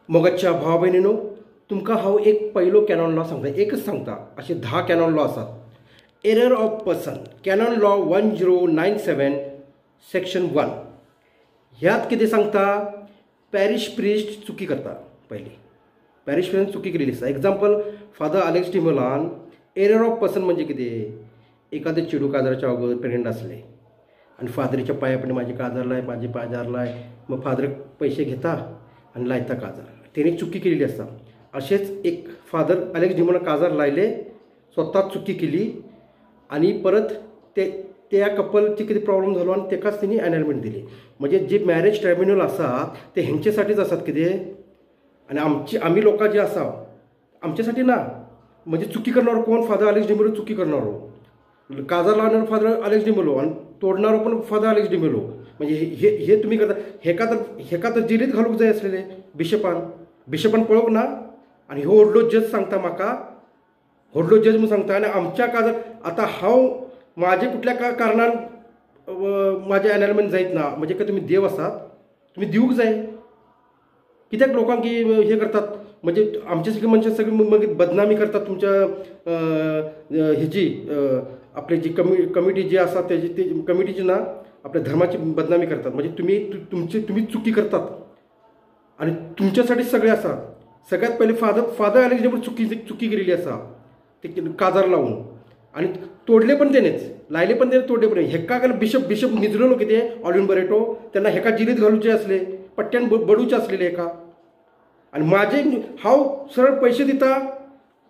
मोगाच्या भावा बहिणीनो, तुमका हांव एक पयलो कॅनॉन लॉ सांगता. एकच सांगता, असे 10 कॅनॉन लॉ आसात. Error of person, Canon law 1097 section 1. ह्यात कितें सांगता, पॅरिश प्रिस्ट चुकी करता. पयली पॅरिश प्रिस्ट चुकी केलेली आसा. एक्झाम्पल, फादर अलेक्स डिमोलान एरर ऑफ पर्सन म्हणजे कितें, एखादे चेडूक काजाराच्या अगोदर प्रेग्नंट असले आणि फादरीच्या पायापणे माझे काजार लाय, माझे पाजार लाय, मग फादर पैसे घेता आणि लायता काजार. त्याने चुकी केलेली असता. असेच एक फादर अलेक्स डिमोलान काजार लायले, स्वतः चुकी केली आणि परत त्या कपलची किती प्रॉब्लेम झालो आणि तेकाच त्यांनी अनाइलमेंट दिली. म्हणजे जे मॅरेज ट्रायब्युनल आसा ते हेंचेसाठीच असतात कितें, आणि आम्ही लोक जे आसा आमच्यासाठी ना. म्हणजे चुकी करणारो कोण, फादर अलेक्स डिमेलो चुकी करणारो, काजार लावणारो फादर अलेक्स डिमेलो आणि तोडणारो पण फादर अलेक्स डिमेलो. म्हणजे हे तुम्ही करता. हेका तर जिरीत घालूक जाय असलेले बिशपान पळोवक ना. आणि हो व्हडलो जज सांगता म्हाका, व्हडलो जज म्हणून सांगता. आणि आमच्या काजार आता हांव माझे कुठल्या कारणान माझे अनाइलमेंट जायत ना. म्हणजे काय तुम्ही देव आसात, तुम्ही दिवूक जाय. कित्याक लोकांक हे करतात, म्हणजे आमचे सगळे मनशां सगळी मग बदनामी करतात तुमच्या हेची, आपली जी कमिटी जी आसा त्याची कमिटीची ना, आपल्या धर्माची बदनामी करतात. म्हणजे तुम्ही चुकी करतात आणि तुमच्यासाठी सगळे आसा. सगळ्यात पहिले फादर अलेक्स डिमेलो चुकी केलेली आसा ते काजार लावून, आणि तोडले पण तेनेच, लायले पण तेने, तोडले पण. हेका केलं बिशप निजलेलो कितें ऑलिन बरेटो, त्यांना हेका जिरीत घालूचे असले, पट्ट्यान बडूचे असलेले हेका. आणि माझे हांव सरळ पैसे दिता,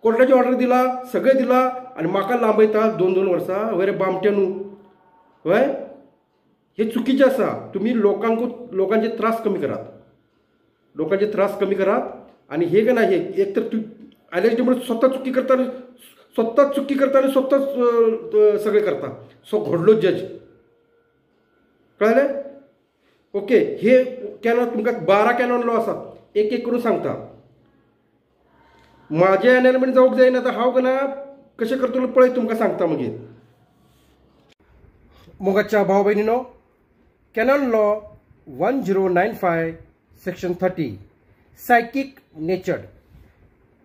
कोर्टाची ऑर्डर दिला, सगळे दिला, आणि म्हाका लांबयता 2-2 वर्सां. वरे बामटे न्हू हय, हे चुकीचे आसा. तुम्ही लोकांचे त्रास कमी करात, लोकांचे त्रास कमी करात. आणि हे का नाही, एक तर अलेक्स डिमेलो स्वतः चुकी करता आणि स्वतः सगळे करता. घडलो जज, कळले. ओके, हे कॅनॉन तुमकां 12 कॅनॉन लॉ आसात. एक करून सांगता. माझे अनाइलमेंट जावंक जायना, तर हांव ना कशें करतलो पळय तुमकां सांगता मागीर. मोगाच्या भाव भयणीनो, कॅनॉन लॉ 1095 सेक्शन 30 सायकीक नेचर्ड.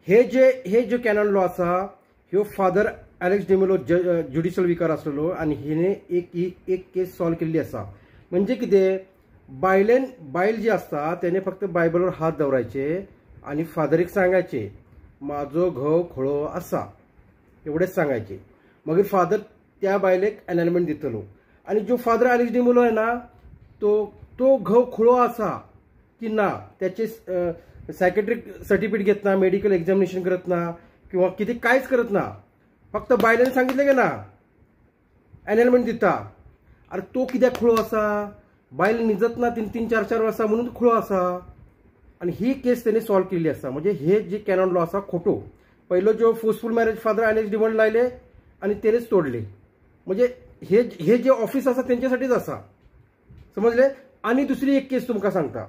हे जे कॅनॉन लॉ आसा, ह्यो फादर अलेक्स डिमेलो ज्युडिशियल विकार आसलेलो आणि हिने एक केस सॉल्व केल्ली आसा. म्हणजे कितें, बायल जी असता त्याने फक्त बायबलवर हात दवरायचे आणि फादरीक सांगायचे माझो घव खोळो असा, एवढेच सांगायचे. मागीर फादर त्या बायलेक अनाइलमेंट दितलो. आणि जो फादर अलेक्स डिमेलो आहे ना, तो घव खोळो असा की ना, त्याचे सायकेट्रिक सर्टिफिकेट घेत ना, मेडिकल एक्झामिनेशन करत ना, किंवा किती काहीच करत ना. फक्त बायलेने सांगितले की ना अनाइलमेंट दिता. अरे तो कित्याक खुळो असा, बायल निजत ना 3-4 वर्सां म्हणून खुळो असा. आणि ही केस त्याने सॉल्व केली असा. म्हणजे हे जे कॅनॉन लॉ असा खोटो. पहिलो जो forceful marriage father Alex D'Mello लायले आणि तेनेच तोडले. म्हणजे हे जे ऑफिस असा त्यांच्यासाठीच असा, समजले. आणि दुसरी एक केस तुमका सांगता.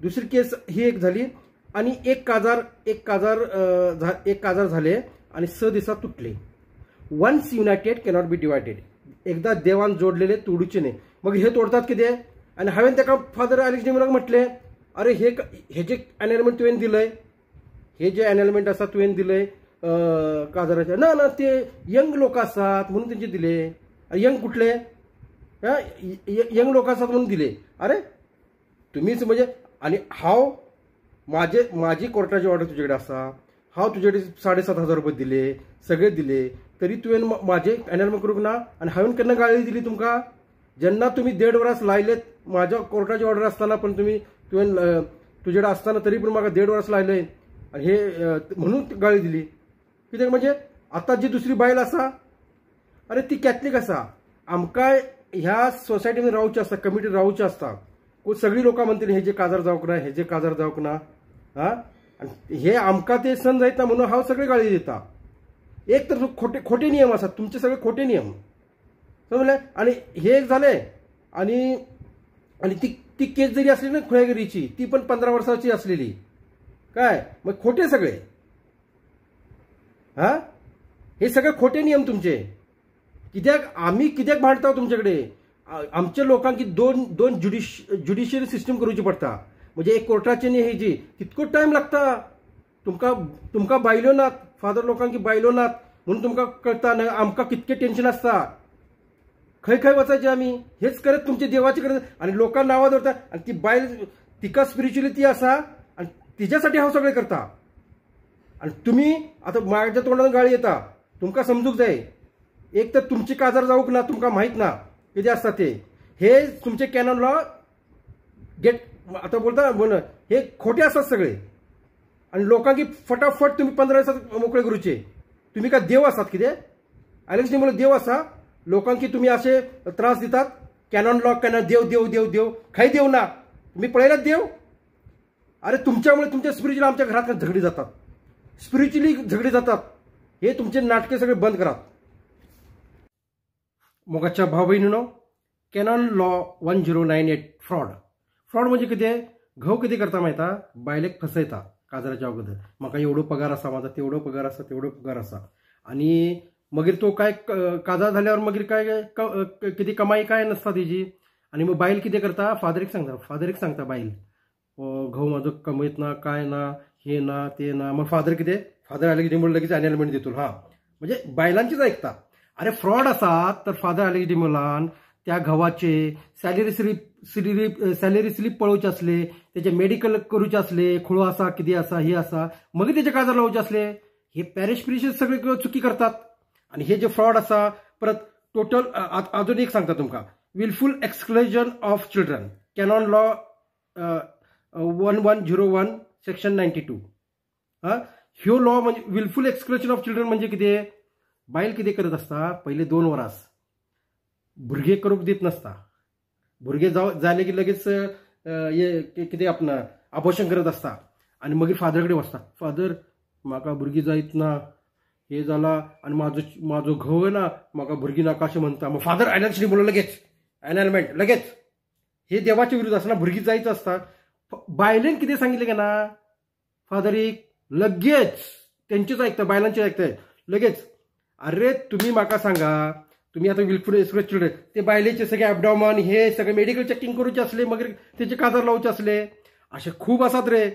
दुसरी केस ही एक झाली, आणि एक काजार झाले आणि 6 दिवसात तुटले. Once united cannot be divided. एकदा देवान जोडलेले तोडूचे नाही. मग हे तोडतात कितें. आणि हांवें ताका फादर अलेक्स डिमेलोक म्हटले, अरे हे जे अनाइलमेंट तुवें दिलंय, हे जे अनाइलमेंट आसा तुवें दिलंय काजाराचे, ना ते यंग लोक आसात म्हणून तेंचे दिले. यंग कुठले, यंग लोक आसात म्हणून दिले. अरे तुम्हीच म्हणजे. आणि माझी कोर्टाची ऑर्डर तुझ्याकडे असा, हांव तुझ्याकडे 7,500 रुपये दिले, सगळे दिले, तरी तुवें माझे अनाइलमेंट करूंक ना. आणि हांवें केन्ना गाळी दिली तुमकां, जेन्ना तुम्ही 1.5 वर्स लायलेत माझ्या कोर्टाची ऑर्डर असताना, पण तुवें तुझ्याकडे असताना तरी पण म्हाका 1.5 वर्स लायले. आणि हे म्हणून गाळी दिली. कित्याक म्हणजे आता जी दुसरी बायल आसा, अरे ती कॅथलीक आसा. आमकां ह्या सोसायटीन रावचें आसता, कमिटीन रावचें आसता. सगळी लोकां म्हणटली हे जे काजार जावंक ना, हे जे काजार जावंक ना. आणि हे आमकां ते सण जायत ना म्हणून हांव सगळे गाळी दिता. एक तर खोटे नियम आसात, तुमचे सगळे खोटे नियम, समजले. आणि हे एक झाले. आणि ती केस जरी असली ना खुळेगिरीची, ती पण 15 वर्षाची असलेली. काय मग खोटे सगळे. हे सगळे खोटे नियम तुमचे. आम्ही कित्याक भांडता तुमच्याकडे. आमच्या लोकांक दोन ज्युडिशियल सिस्टम करूची पडटा. म्हणजे एक कोर्टाचे न्ही हेजी तितकोच टायम लागता. तुमकां बायलो नात, फादर लोकांकी बायलो नात म्हणून तुमकां कळटा ना आमकां कितकें टेन्शन आसता. खंय वचायचे आमी हेच करत तुमचे देवाचे करत आनी लोकांक नांवां दवरता आनी ती बायल तिका स्पिरिच्युअलिटी आसा आनी तिच्यासाठी हांव सगळें करता. आनी तुमी आतां म्हाज्या तोंडान गाळी येता. तुमकां समजूंक जाय एक तर तुमची काजार जावंक ना, तुमकां माहीत ना कितें आसता ते. हे तुमचे कॅनन लॉ गेट आतां बोलता हे खोटे आसात सगळे. आनी लोकांकी फटाफट तुम्ही 15 दिसात मोकळे करूचे. तुम्ही काय देव आसात कितें? एलेक्स डी देव आसा? लोकांकी तुम्ही असे त्रास दितात. कॅनॉन लॉ कॅनॉन देव देव देव देव काही देव ना. तुम्ही पळयलात देव? अरे तुमच्यामुळे तुमच्या स्पिरिच्युअली आमच्या घरात झगडी जातात, स्पिरिच्युअली झगडी जातात. हे तुमचे नाटके सगळे बंद करा. मोगाच्या भाव बहिणीनो, कॅनॉन लॉ 1098 फ्रॉड म्हणजे कितें? घव कितें करता माहिती? बायलेक फसयता काजराच्या अगोदर. म्हाका एवढो पगार आसा, माझा तेवढो पगार आसा, तेवढो पगार आसा. आणि मागीर तो काय काजार झाल्यावर मागीर काय किती कमाई काय नसता तेजी. आणि मग बायल कितें करता? फादरीक सांगता बायल घव म्हाजो कमयत ना, काय ना, हे ना ते ना. मग फादर एलेक्स डी लगेच अनायलमेंट दितलो. हा म्हणजे बायलांचीच ऐकता. अरे फ्रॉड आसात तर फादर एलेक्स डी त्या घवाचे सॅलरी स्लीप पळोवचे असले, त्याचे मेडिकल करूचे असले, खुळो आसा कितें आसा हे आसा, मग त्याचे काजार लावचे असले. हे पॅरिश प्रिशियस सगळे चुकी करतात. आणि हे जे फ्रॉड आसा परत टोटल अजून एक सांगता तुमकां, wilful exclusion of children canon law 1101 section 92. ह्यो लॉ म्हणजे विलफुल एक्सक्लुजन ऑफ चिल्ड्रन म्हणजे कितें? बायल कितें करत आसता? पहिले 2 वरास भुरगे करूंक दित नासता. भुरगे जाले की लगेच कितें आपणा अबॉर्शन करत आसता. आनी मागीर फादर कडेन वचता, फादर म्हाका भुरगीं जायत ना, हे जाला आनी म्हाजो घोव ना, म्हाका भुरगीं नाका अशें म्हणटा. मग फादर एलेक्स डी लगेच अनायलमेंट लगेच. हे देवाच्या विरुद्ध आसना, भुरगीं जायच आसता. बायलेन कितें सांगितलें काय ना फादरीक लगेच तेंचेच ऐकता, बायलांचेच ऐकताय लगेच. अरे तुम्ही म्हाका सांगा, तुम्ही आता विलफुल एक्सक्लुजन चिल्ड्रन ते बायलेचे सगळे ॲबडॉमन हे सगळे मेडिकल चेकिंग करूचे असले, मागीर तेचे काजार लावचे असले, असे खूप आसात रे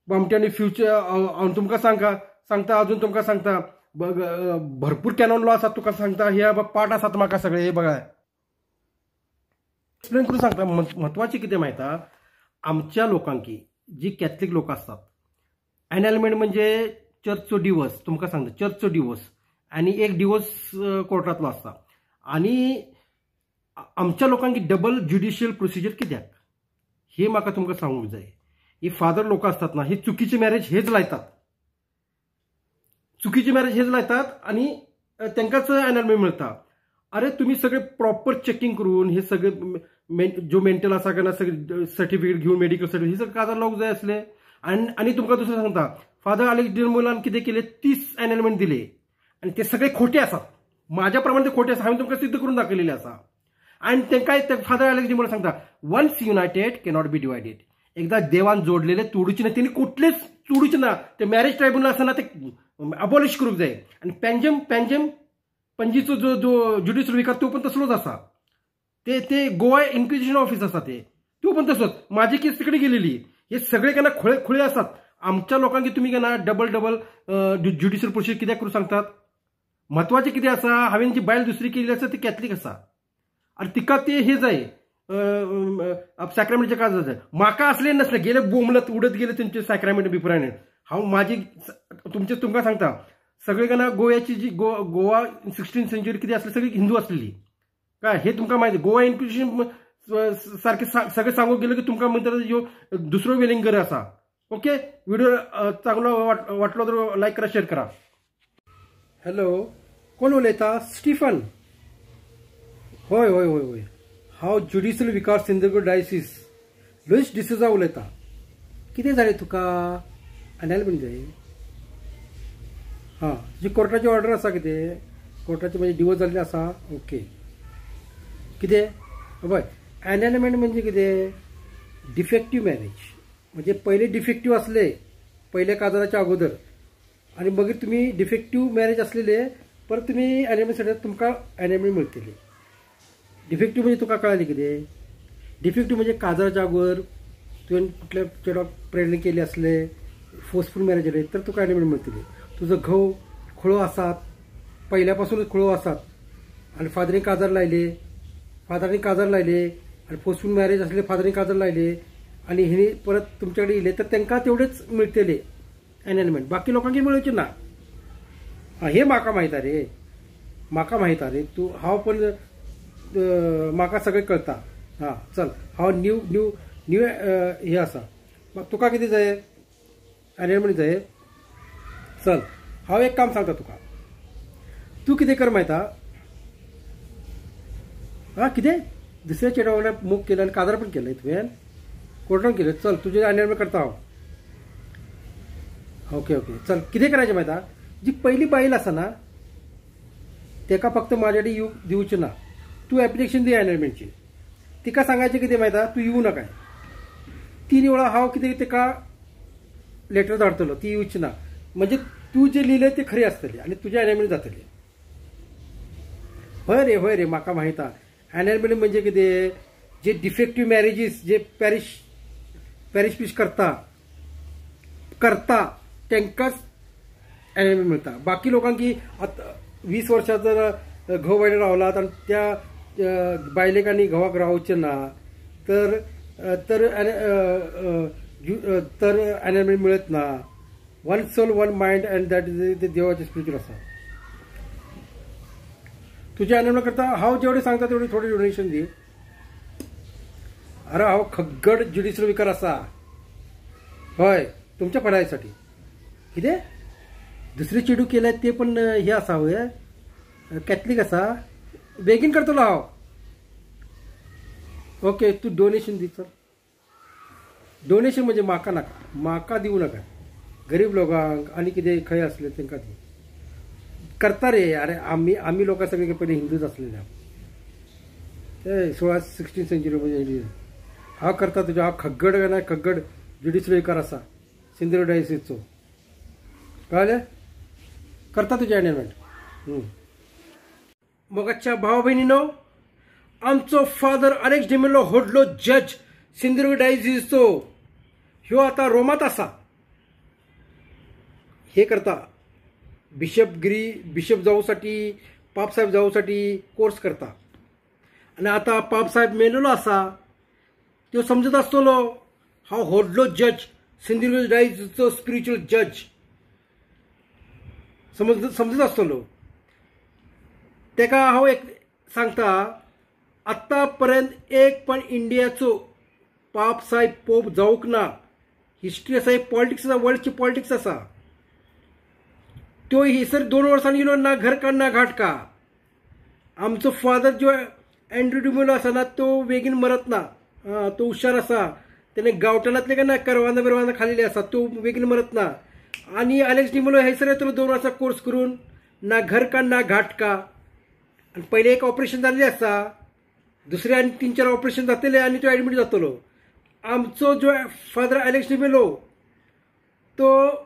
बामट्यांनी. फ्युचर हांव तुमकां सांगता अजून तुमकां सांगता भरपूर कॅनॉन लॉ आसात. तुका सांगता हे पाठ आसात म्हाका सगळे. हे बघा एक्सप्लेन करून सांगता. महत्वाचे कितें माहिती? आमच्या लोकांकी जी कॅथलिक लोक असतात, अनायलमेंट म्हणजे चर्चचो डिवोर्स. तुमकां सांगता चर्चचो डिवोर्स आणि एक डिवोर्स कोर्टातलो आसता. आणि आमच्या लोकांकी डबल ज्युडिशियल प्रोसिजर कित्याक हे म्हाका तुमकां सांगूंक जाय. ही फादर लोक असतात ना, ही चुकीचे मॅरेज हेच लायतात, चुकीचे मॅरेज हेच लायतात आणि तांकांच अनायलमेंट मिळता. अरे तुम्ही सगळे प्रॉपर चेकिंग करून हे सगळे जो मेंटल आसा काय ना सगळे सर्टिफिकेट घेऊन मेडिकल सर्टिफिकेट हे सगळे काजार लावूंक जाय असले. आणि तुमकां दुसरें सांगता, फादर एलेक्स डी कितें केले? 30 अनायलमेंट दिले आणि ते सगळे खोटे आसात. माझ्या प्रमाणे ते खोटे आसात. हांवें तुमकां सिद्ध करून दाखयलेले आसा. आणि तांकां फादर एलेक्स डी सांगता, once united cannot be divided. एकदा देवान जोडलेले तोडूचे ना, त्यांनी कुठलेच तोडूचे ना. ते मॅरेज ट्रायब्युनल आसा ना ते अबॉलिश करूंक जाय. आणि पणजीचो जो ज्युडिशियल विकार तो पण तसलोच आसा. ते गोवा इन्क्विजिशन ऑफिस आसा तो पण तसोच. माझी केस तिकडे गेलेली. हे सगळे केन्ना खुळे आसात. आमच्या लोकांकी तुम्ही केन्ना डबल ज्युडिशियल प्रोसिजर कित्याक करूंक सांगतात? महत्वाचे कितें आसा? हांवें जी बायल दुसरी केली आसा ती कॅथलीक आसा आनी तिका ते हे जाय सॅक्रामेंटचे काज जाय. म्हाका असले नसले, गेले बोंबलत उडत गेले तेंचे सॅक्रामेंट बिफरान. हांव माझी तुमकां सांगता, सगळे केन्ना गोव्याची जी गोवा 16th सेंच्युरी कितें आसली सगळी हिंदू आसलेली काय हे तुमकां माहिती. गोवा इन्क्विजिशन सारखे सगळे सांगूक गेलो की तुमकां म्हणटा ह्यो दुसरो वेलिंगर आसा. ओके, व्हिडिओ चांगलो वाटलो तर लायक करा, शेअर करा. हॅलो, कोण उलयता? स्टीफन? होय होय होय होय, हांव ज्युडिशियल विकार सिंधुदुर्ग डायसिस लुईस डिसोजा उलयतां. कितें जालें तुका? अनायलमेंट जाय? हां, जी कोर्टाची ऑर्डर आसा कितें? कोर्टाची म्हणजे डिवोर्स जाल्ले आसा? ओके. कितें? पळय, अनायलमेंट म्हणजे कितें? Defective marriage. म्हणजे पहिले डिफेक्टिव्ह असले पहिल्या काजाराच्या अगोदर आणि मागीर तुम्ही डिफेक्टिव्ह मॅरेज असलेले परत तुम्ही अनायलमेंटसाठी तुमकां अनायलमेंट मिळतली. डिफेक्टिव्ह म्हणजे तुका कळाली कितें? डिफेक्टिव्ह म्हणजे काजाराच्या अगोदर तुवें कुठल्या चेडवाक प्रेग्नंट केली असले फोर्सफूल मॅरेज जाले तर तुका एनिमेंट मेळटली. तुजो घोव खोळो आसात, पहिल्यापासूनच खोळो आसात आनी फादरीन काजार लायले, फादरांनी काजार लायले आनी फोर्सफूल मॅरेज असले फादरीन काजार लायले आनी हिणी परत तुमचे कडेन येयले तर तांकां तेवढेच मेळटले एनिमेंट, बाकी लोकांक मेळचे ना. हे म्हाका माहिती रे, म्हाका माहिती रे. तू हांव पण म्हाका सगळें कळटा. हां चल, हांव न्यू न्यू न्यू हे आसा. तुका कितें जाय एनिमेंट जाय? चल हांव एक काम सांगता तुका. तूं कितें कर माहिती? हां कितें दुसऱ्या चेडवा वांगडा मोग केलं आनी काजार पण केलं तुवें, कोर्टान केलं. चल तुजें एनिमेंट करता हांव. ओके ओके चल. कितें करायचें माहिती? जी पहिली बायल आसा ना तेका फक्त म्हाजे कडेन येवंक दिवचें ना. तूं एप्लिकेशन दी एनिमेंटची. तिका सांगायचें कितें माहिती? तूं येवं नाका. 3 वेळा हांव कितें तेका लेटर धाडटलो, ती येवची ना. म्हणजे तूं जें लिहिलें तें खरें आसतलें आनी तुजें एनिमेंट जातलें. होय रे म्हाका माहिती. एनिमेंट म्हणजे कितें? जे डिफेक्टिव्ह मॅरेजीस जे पॅरिश पीश करता तांकांच एनिमेंट मेळटा. बाकी लोकांक आतां 20 वर्सां जर घोव बायलेन रावलात आनी त्या बायलेक आनी घोवाक रावचें ना तर तर तर एनिमेंट मेळत ना. One soul one mind and that is देवाचें स्पिरिच्युअल आसा. तुजें एनिमेंट करता हांव जेवढे सांगता तेवढे थोडे डोनेशन दी. अरे हांव खग्गड ज्युडिशियल विकार आसा. हय तुमच्या पडायसाठी. कितें दुसरे चेडू केले ते पण हे आसा होय, कॅथलीक आसा. बेगीन करतलो हांव. ओके तूं डोनेशन दी. चल डोनेशन म्हणजे म्हाका नाका, म्हाका दिवं नाका. गरीब लोकांक आनी कितें खंय आसले तांकां दी. करता रे. अरे आमी लोकां सगळे पयलीं हिंदूच आसलेले. ते 16 सेंच्युरी म्हणजे हांव करता तुजें. हांव खग्गड ज्युडिशियल विकार आसा सिंधुदुर्ग डायसिसचो. कळ्ळें? करता तुजें एनिमेंट. मोगाच्या भाव भयणीनो, आमचो फादर अलेक्स डिमेलो व्हडलो जज सिंधुदुर्ग डायसिसचो ह्यो आतां रोमांत आसा. हे करता बिशप जावसाठी, पाप साहेब जावसाठी कोर्स करता. आनी आतां पाप साहेब मेलेलो आसा. त्यो समजत आसतलो हांव व्हडलो जज सिंधुदुर्ग डायसिसचो स्पिरिच्युअल जज. समजत आसतलो. तेका हांव एक सांगता, आत्ता पर्यंत एक पण इंडियाचो पाप साहेब पोप जावंक ना. हिस्ट्री आसा, पॉलिटिक्स आसा, वर्ल्डची पॉलिटिक्स आसा. तो हिसर 2 वर्सांनी येलो ना घर का ना घाट का. आमचो फादर जो अँड्रू डिमेलो आसा ना तो बेगीन मरत ना. तो हुशार आसा. त्याने गांवठणातले का ना करवांदा खाल्लेले आसा. तो बेगीन मरत ना. आणि अलेक्स डिमेलो हैसर येतलो 2 वर्सां कोर्स करून ना घर का ना घाट का. आणि पहिले एक ऑपरेशन जाल्लें आसा, दुसरे आनी 3-4 ऑपरेशन जातले आनी तो एडमीट जातलो. आमचो जो फादर अलेक्स डिमेलो तो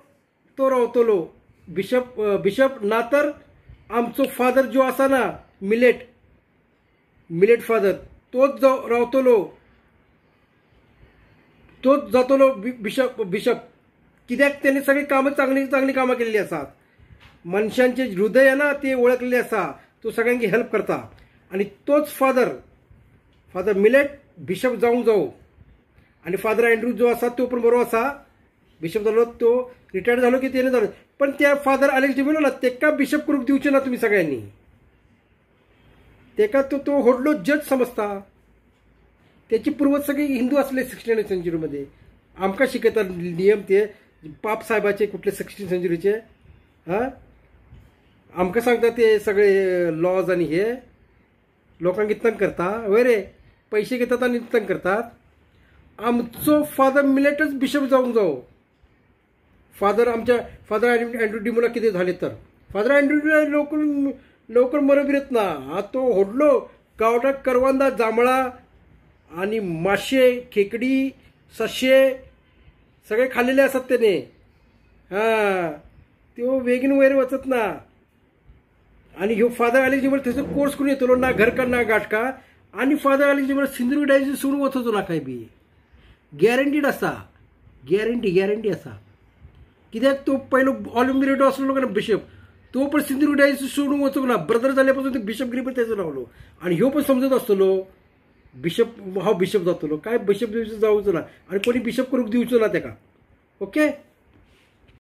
रावतलो बिशप ना तर आमचो फादर जो आसा ना मिलेट फादर तोच रावतलो. तोच जातलो बिशप. कित्याक ताणें सगळी कामां चांगली कामां केल्ली आसात. मनशांचे हृदय आहे ना ते ओळखलेले आसा. तो सगळ्यांक हेल्प करता. आणि तोच फादर मिलेट बिशप जाऊ आणि फादर अँड्रू जो आसा तो पण बरो आसा. बिशप जालो तो रिटायर्ड जालो की तेणे जालो. पण त्या फादर अलेक्स डिमेलो ना तेका बिशप करूंक दिवचे ना तुम्ही सगळ्यांनी. तेका तो व्हडलो जज समजता. त्याची पूर्वज सगळे हिंदू असले 16th सेंच्युरीमध्ये. आमकां शिकयता नियम ते पाप साहेबाचे कुठले 16th सेंच्युरीचे. आमकां सांगता ते सगळे लॉज आणि हे लोकांक तंग करता. वय रे पैसे घेतात आणि तंग करतात. आमचो फादर मिलेटच बिशप जाऊ. फादर अँड्रू डिमेलो कितें झाले तर फादर अँड्रू डिमेलो लवकर मरत ना. हा तो व्हडलो गांवठाण करवंदा जांभळा आणि माशे खेकडी सशे सगळे खाल्लेले असतात त्याने. तो बेगीन वयर वचत ना. आणि ह्यो फादर अलेक्स डिमेलो थंयसर कोर्स करून येतलो ना घर का ना घाट का. आणि father Alex D'Mello Sindhudurg diocese सोडून वचचो ना काय बी. गॅरंटीड आसा, गॅरंटी आसा. कित्याक तो पयलो ऑल मिरेटो आसलो काय बिशप, तो पण सिंधुदुर्ग सोडून वचूंक ना. ब्रदर जाल्या पासून तो बिशपगिरी पण तेजो रावलो. आनी ह्यो पण समजत आसतलो बिशप हांव बिशप जातलो, काय बिशप जावचो ना आनी कोणी बिशप करूंक दिवचो ना तेका. ओके.